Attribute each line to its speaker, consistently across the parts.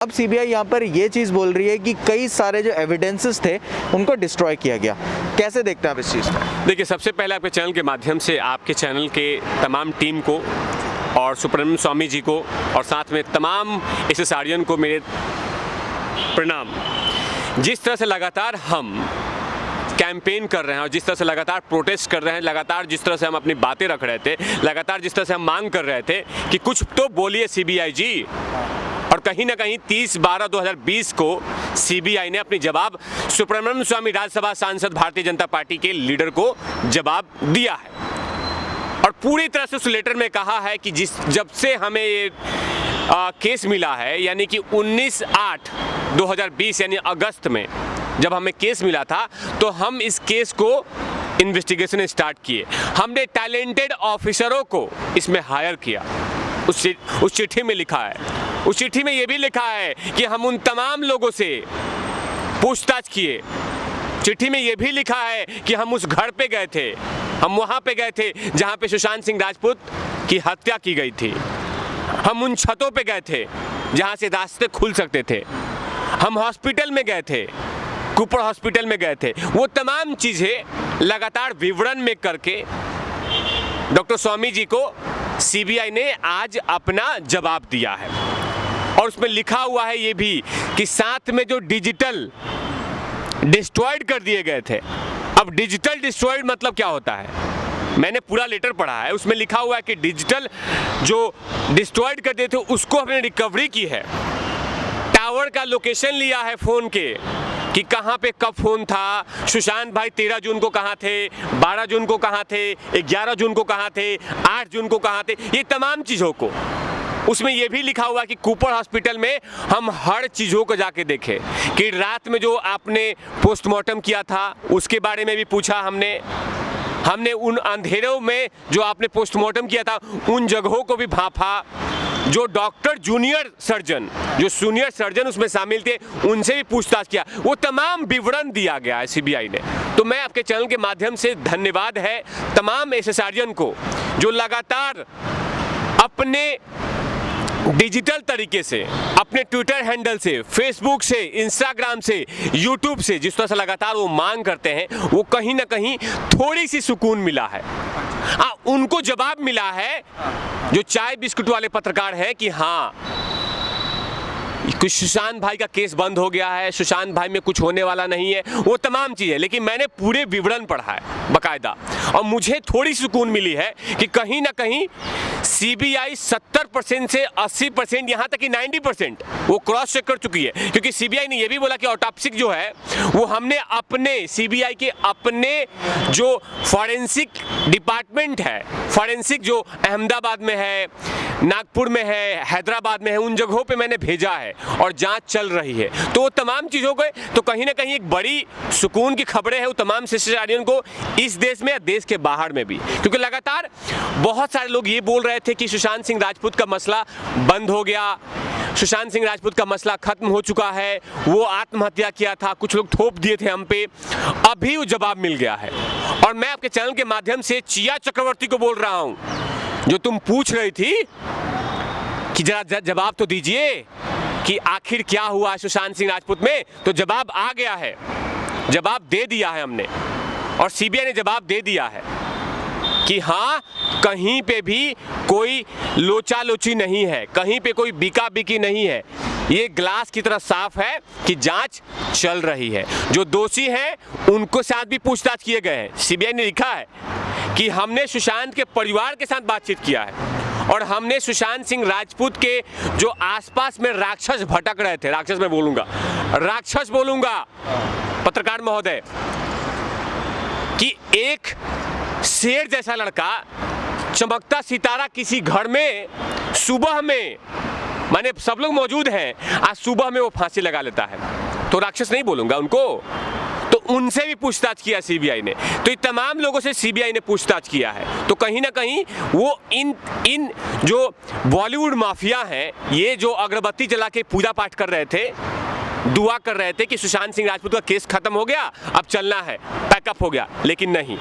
Speaker 1: अब सीबीआई यहाँ पर ये चीज़ बोल रही है कि कई सारे जो एविडेंसेस थे उनको डिस्ट्रॉय किया गया। कैसे देखते हैं आप इस चीज़ को?
Speaker 2: देखिए, सबसे पहले आपके चैनल के माध्यम से आपके चैनल के तमाम टीम को और सुब्रमण्यम स्वामी जी को और साथ में तमाम एसएसआरियन को मेरे प्रणाम। जिस तरह से लगातार हम कैंपेन कर रहे हैं और जिस तरह से लगातार प्रोटेस्ट कर रहे हैं, लगातार जिस तरह से हम अपनी बातें रख रहे थे, लगातार जिस तरह से हम मांग कर रहे थे कि कुछ तो बोलिए सीबीआई जी, और कहीं ना कहीं 30/12/2020 को सीबीआई ने अपनी जवाब सुब्रमण्यम स्वामी राज्यसभा सांसद भारतीय जनता पार्टी के लीडर को जवाब दिया है और पूरी तरह से उस लेटर में कहा है कि जब से हमें ये केस मिला है, यानी कि 19/8/2020 यानी अगस्त में जब हमें केस मिला था, तो हम इस केस को इन्वेस्टिगेशन स्टार्ट किए। हमने टैलेंटेड ऑफिसरों को इसमें हायर किया। उस चिट्ठी में लिखा है, उस चिट्ठी में ये भी लिखा है कि हम उन तमाम लोगों से पूछताछ किए। चिट्ठी में ये भी लिखा है कि हम उस घर पे गए थे, हम वहाँ पे गए थे जहाँ पे सुशांत सिंह राजपूत की हत्या की गई थी। हम उन छतों पे गए थे जहाँ से रास्ते खुल सकते थे। हम हॉस्पिटल में गए थे, कूपर हॉस्पिटल में गए थे। वो तमाम चीज़ें लगातार विवरण में करके डॉक्टर स्वामी जी को सीबीआई ने आज अपना जवाब दिया है और उसमें लिखा हुआ है ये भी कि साथ में जो डिजिटल डिस्ट्रॉयड कर दिए गए थे। अब डिजिटल डिस्ट्रॉयड मतलब क्या होता है? मैंने पूरा लेटर पढ़ा है, उसमें लिखा हुआ है कि डिजिटल जो डिस्ट्रॉयड कर दिए थे उसको हमने रिकवरी की है। टावर का लोकेशन लिया है फ़ोन के कि कहाँ पे कब फ़ोन था, सुशांत भाई 13 जून को कहाँ थे, 12 जून को कहाँ थे, 11 जून को कहाँ थे, 8 जून को कहाँ थे, ये तमाम चीज़ों को। उसमें ये भी लिखा हुआ कि कूपर हॉस्पिटल में हम हर चीज़ों को जाके देखें कि रात में जो आपने पोस्टमार्टम किया था उसके बारे में भी पूछा हमने उन अंधेरों में जो आपने पोस्टमार्टम किया था उन जगहों को भी भांपा। जो डॉक्टर जूनियर सर्जन, जो सीनियर सर्जन उसमें शामिल थे, उनसे भी पूछताछ किया। वो तमाम विवरण दिया गया है सीबीआई ने। तो मैं आपके चैनल के माध्यम से धन्यवाद है तमाम एसएसआरियन को जो लगातार अपने डिजिटल तरीके से, अपने ट्विटर हैंडल से, फेसबुक से, इंस्टाग्राम से, यूट्यूब से जिस तरह से लगातार वो मांग करते हैं, वो कहीं ना कहीं थोड़ी सी सुकून मिला है। उनको जवाब मिला है जो चाय बिस्कुट वाले पत्रकार हैं कि हाँ, कुछ सुशांत भाई का केस बंद हो गया है, सुशांत भाई में कुछ होने वाला नहीं है, वो तमाम चीज़ें। लेकिन मैंने पूरे विवरण पढ़ा है बाकायदा और मुझे थोड़ी सुकून मिली है कि कहीं ना कहीं सीबीआई 70% से 80%, यहाँ तक कि 90% वो क्रॉस चेक कर चुकी है। क्योंकि सीबीआई ने ये भी बोला कि ऑटोप्सी जो है वो हमने अपने सीबीआई के अपने जो फॉरेंसिक डिपार्टमेंट है, फॉरेंसिक जो अहमदाबाद में है, नागपुर में है, हैदराबाद में है, उन जगहों पे मैंने भेजा है और जांच चल रही है। तो वो तमाम चीज़ों को, तो कहीं ना कहीं एक बड़ी सुकून की खबरें हैं वो तमाम एसएसआरियन को, इस देश में या देश के बाहर में भी। क्योंकि लगातार बहुत सारे लोग ये बोल रहे थे कि सुशांत सिंह राजपूत का मसला बंद हो गया, सुशांत सिंह राजपूत का मसला खत्म हो चुका है, वो आत्महत्या किया था, कुछ लोग थोप दिए थे हम पे। अभी वो जवाब मिल गया है और मैं आपके चैनल के माध्यम से चिया चक्रवर्ती को बोल रहा हूँ, जो तुम पूछ रही थी कि जरा जवाब तो दीजिए कि आखिर क्या हुआ सुशांत सिंह राजपूत में, तो जवाब आ गया है, जवाब दे दिया है हमने और सीबीआई ने जवाब दे दिया है कि हाँ, कहीं पे भी कोई लोचा लोची नहीं है, कहीं पे कोई बिका बिकी नहीं है। ये ग्लास की तरह साफ है कि जांच चल रही है। जो दोषी हैं उनको साथ भी पूछताछ किए गए हैं। सीबीआई ने लिखा है कि हमने सुशांत के परिवार के साथ बातचीत किया है और हमने सुशांत सिंह राजपूत के जो आसपास में राक्षस भटक रहे थे, राक्षस बोलूंगा पत्रकार महोदय, कि एक शेर जैसा लड़का, चमकता सितारा किसी घर में सुबह में, माने सब लोग मौजूद हैं, आज सुबह में वो फांसी लगा लेता है, तो राक्षस नहीं बोलूंगा उनको। तो उनसे भी पूछताछ किया सीबीआई ने। तो ये तमाम लोगों से सीबीआई ने पूछताछ किया है। तो कहीं ना कहीं वो इन जो बॉलीवुड माफिया हैं, ये जो अगरबत्ती जला के पूजा पाठ कर रहे थे, दुआ कर रहे थे कि सुशांत सिंह राजपूत का केस खत्म हो गया, अब चलना है, पैकअप हो गया, लेकिन नहीं,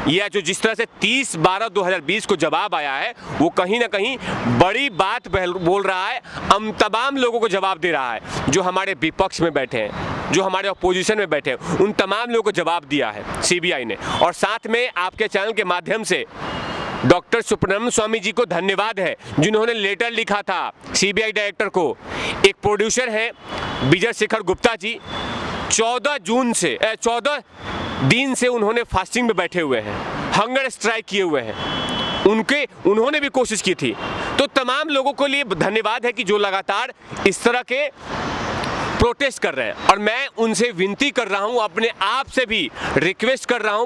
Speaker 2: या जो जिस तरह से 30/12/2020 को जवाब आया है, वो कहीं ना कहीं बड़ी बात बोल रहा है। हम तमाम लोगों को जवाब दे रहा है, जो हमारे विपक्ष में बैठे हैं, जो हमारे अपोजिशन में बैठे हैं, उन तमाम लोगों को जवाब दिया है सीबीआई ने। और साथ में आपके चैनल के माध्यम से डॉक्टर सुब्रमण्यम स्वामी जी को धन्यवाद है, जिन्होंने लेटर लिखा था सीबीआई डायरेक्टर को। एक प्रोड्यूसर हैं विजय शेखर गुप्ता जी, 14 दिन से उन्होंने फास्टिंग में बैठे हुए हैं, हंगर स्ट्राइक किए हुए हैं। उन्होंने भी कोशिश की थी। तो तमाम लोगों के लिए धन्यवाद है कि जो लगातार इस तरह के प्रोटेस्ट कर रहे हैं। और मैं उनसे विनती कर रहा हूं, अपने आप से भी रिक्वेस्ट कर रहा हूं,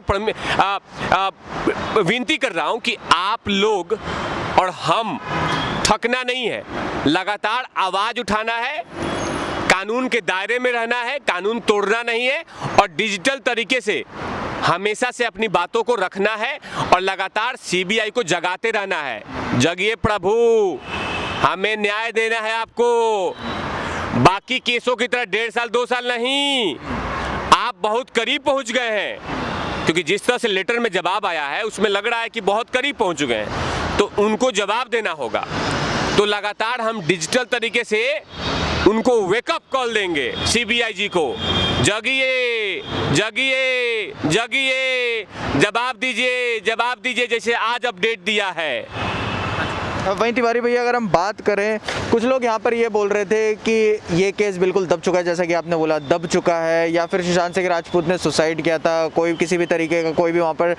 Speaker 2: विनती कर रहा हूं कि आप लोग और हम थकना नहीं है, लगातार आवाज उठाना है, कानून के दायरे में रहना है, कानून तोड़ना नहीं है, और डिजिटल तरीके से हमेशा से अपनी बातों को रखना है और लगातार सीबीआई को जगाते रहना है। जगिए प्रभु, हमें न्याय देना है आपको। बाकी केसों की तरह 1.5 साल 2 साल नहीं, आप बहुत करीब पहुंच गए हैं, क्योंकि जिस तरह से लेटर में जवाब आया है उसमें लग रहा है कि बहुत करीब पहुंच चुके हैं। तो उनको जवाब देना होगा। तो लगातार हम डिजिटल तरीके से उनको वेकअप कॉल देंगे सीबीआई जी को। जगिए जगिए जगिए, जवाब दीजिए जैसे आज अपडेट दिया है।
Speaker 1: वहीं तिवारी भैया, अगर हम बात करें, कुछ लोग यहाँ पर ये बोल रहे थे कि ये केस बिल्कुल दब चुका है, जैसा कि आपने बोला दब चुका है, या फिर सुशांत सिंह राजपूत ने सुसाइड किया था, कोई किसी भी तरीके का कोई भी वहाँ पर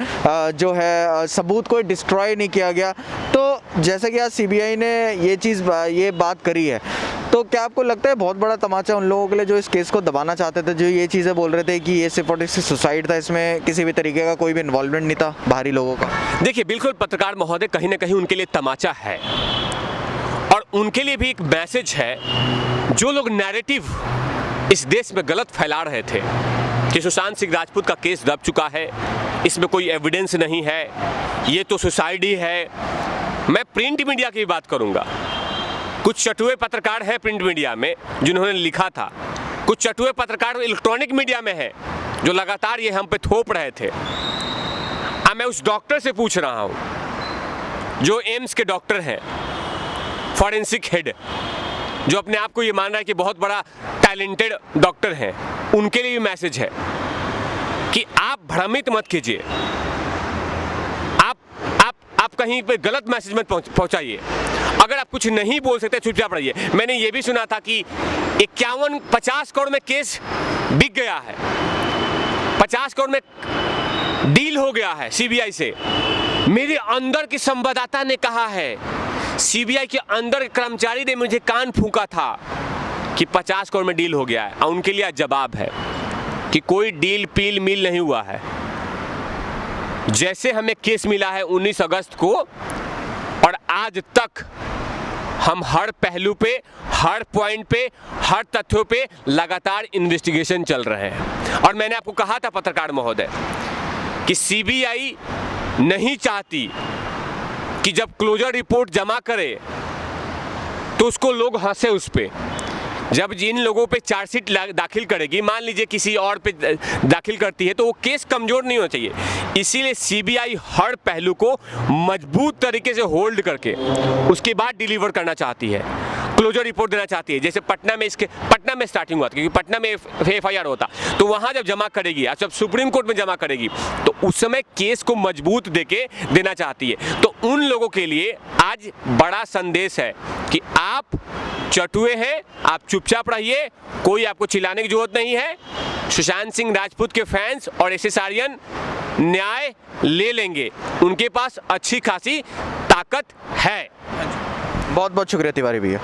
Speaker 1: जो है सबूत कोई डिस्ट्रॉय नहीं किया गया। तो जैसा कि आज सीबीआई ने ये बात करी है, तो क्या आपको लगता है बहुत बड़ा तमाचा उन लोगों के लिए जो इस केस को दबाना चाहते थे, जो ये चीज़ें बोल रहे थे कि ये सिर्फ और सिर्फ सुसाइड था, इसमें किसी भी तरीके का कोई भी इन्वॉल्वमेंट नहीं था बाहरी लोगों का?
Speaker 2: देखिए, बिल्कुल पत्रकार महोदय, कहीं ना कहीं उनके लिए तमाचा है, और उनके लिए भी एक मैसेज है। जो लोग नैरेटिव इस देश में गलत फैला रहे थे कि सुशांत सिंह राजपूत का केस दब चुका है, इसमें कोई एविडेंस नहीं है, ये तो सुसाइड ही है। मैं प्रिंट मीडिया की बात करूंगा। कुछ चटुए पत्रकार हैं प्रिंट मीडिया में जिन्होंने लिखा था, कुछ चटुए पत्रकार इलेक्ट्रॉनिक मीडिया में हैं जो लगातार ये हम पे थोप रहे थे। अब मैं उस डॉक्टर से पूछ रहा हूं जो एम्स के डॉक्टर हैं, फॉरेंसिक हेड, जो अपने आप को ये मान रहा है कि बहुत बड़ा टैलेंटेड डॉक्टर हैं, उनके लिए भी मैसेज है कि आप भ्रमित मत कीजिए, आप कहीं पे गलत मैसेज मत पहुंचाइए। अगर आप कुछ नहीं बोल सकते, चुपचाप रहिए। मैंने ये भी सुना था कि 50 करोड़ में केस बिक गया है, 50 करोड़ में डील हो गया है सीबीआई से। मेरे अंदर के संवाददाता ने कहा है, सीबीआई के अंदर कर्मचारी ने मुझे कान फूंका था कि 50 करोड़ में डील हो गया है। और उनके लिए जवाब है कि कोई डील पील मिल नहीं हुआ है। जैसे हमें केस मिला है 19 अगस्त को, और आज तक हम हर पहलू पे, हर पॉइंट पे, हर तथ्यों पे लगातार इन्वेस्टिगेशन चल रहे हैं। और मैंने आपको कहा था पत्रकार महोदय कि सीबीआई नहीं चाहती कि जब क्लोजर रिपोर्ट जमा करे तो उसको लोग हंसे उस पे। जब जिन लोगों पे चार्जशीट दाखिल करेगी, मान लीजिए किसी और पे दाखिल करती है, तो वो केस कमजोर नहीं होना चाहिए। इसीलिए सीबीआई हर पहलू को मजबूत तरीके से होल्ड करके उसके बाद डिलीवर करना चाहती है, क्लोजर रिपोर्ट देना चाहती है। जैसे पटना में स्टार्टिंग हुआ था, क्योंकि पटना में FIR होता, तो वहाँ जब जमा करेगी, जब सुप्रीम कोर्ट में जमा करेगी, तो उस समय केस को मजबूत देके देना चाहती है। तो उन लोगों के लिए आज बड़ा संदेश है कि आप चटुए हैं, आप चुपचाप रहिए, कोई आपको चिल्लाने की जरूरत नहीं है। सुशांत सिंह राजपूत के फैंस और SSRian न्याय ले लेंगे, उनके पास अच्छी खासी ताकत है।
Speaker 1: बहुत बहुत शुक्रिया तिवारी भैया।